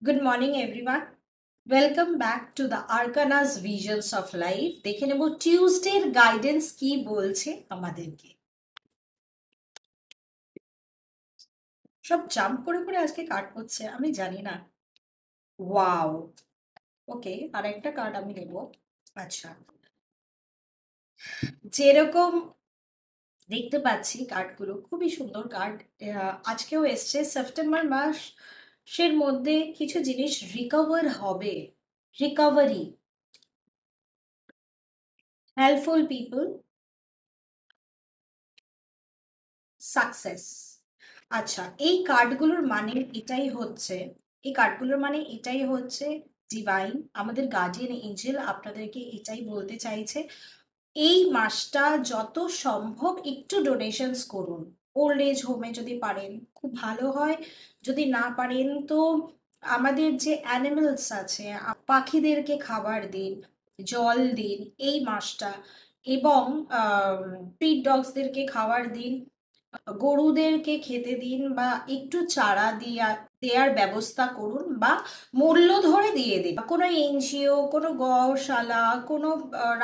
Good morning, everyone. Welcome back to the Arcana's Visions of Life. দেখে নেব টিউসডের guidance কি বলছে আমাদেরকে। সব জাম্প করে করে আজকে কার্ড করছে, আমি জানি না। ওয়াও, ওকে, আর একটা কার্ড আমি নেব। আচ্ছা, যেরকম দেখতে পাচ্ছি কার্ডগুলো খুবই সুন্দর কার্ড। আজকেও এসছে সেপ্টেম্বর মাসের মধ্যে কিছু জিনিস রিকভার হবে, রিকভারি, হেল্পফুল পিপল, সাকসেস। আচ্ছা, এই কার্ডগুলোর মানে এটাই হচ্ছে, ডিভাইন, আমাদের গার্ডিয়ান এঞ্জেল আপনাদেরকে এটাই বলতে চাইছে, এই মাসটা যত সম্ভব একটু ডোনেশনস করুন। ওল্ড এজ হোমে যদি পারেন খুব ভালো হয়, যদি না পারেন তো আমাদের যে অ্যানিমেলস আছে, পাখিদেরকে খাবার দিন, জল দিন এই মাসটা, এবং স্ট্রিট ডগসদেরকে খাবার দিন, গরুদেরকে খেতে দিন, বা একটু চারা দেওয়ার ব্যবস্থা করুন, বা মূল্য ধরে দিয়ে দিন। কোনো এনজিও, কোনো গৌশালা, কোনো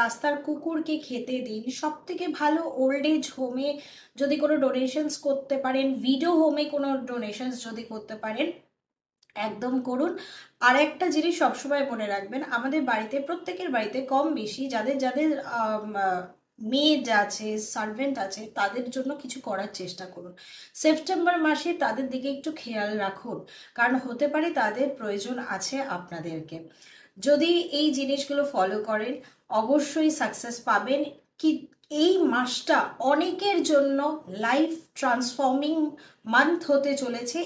রাস্তার কুকুরকে খেতে দিন। সব থেকে ভালো ওল্ড এজ হোমে যদি কোনো ডোনেশনস করতে পারেন, ভিডিও হোমে কোনো ডোনেশনস যদি করতে পারেন একদম করুন। আর একটা জিনিস সবসময় মনে রাখবেন, আমাদের বাড়িতে, প্রত্যেকের বাড়িতে কম বেশি যাদের যাদের মেড আছে, সার্ভেন্ট আছে, তাদের জন্য কিছু করার চেষ্টা করুন। সেপ্টেম্বর মাসে তাদের দিকে একটু খেয়াল রাখুন, কারণ হতে পারে তাদের প্রয়োজন আছে আপনাদেরকে। যদি এই জিনিসগুলো ফলো করেন অবশ্যই সাকসেস পাবেন। কি এই মাসটা অনেকের জন্য লাইফ ট্রান্সফর্মিং মান্থ হতে চলেছে।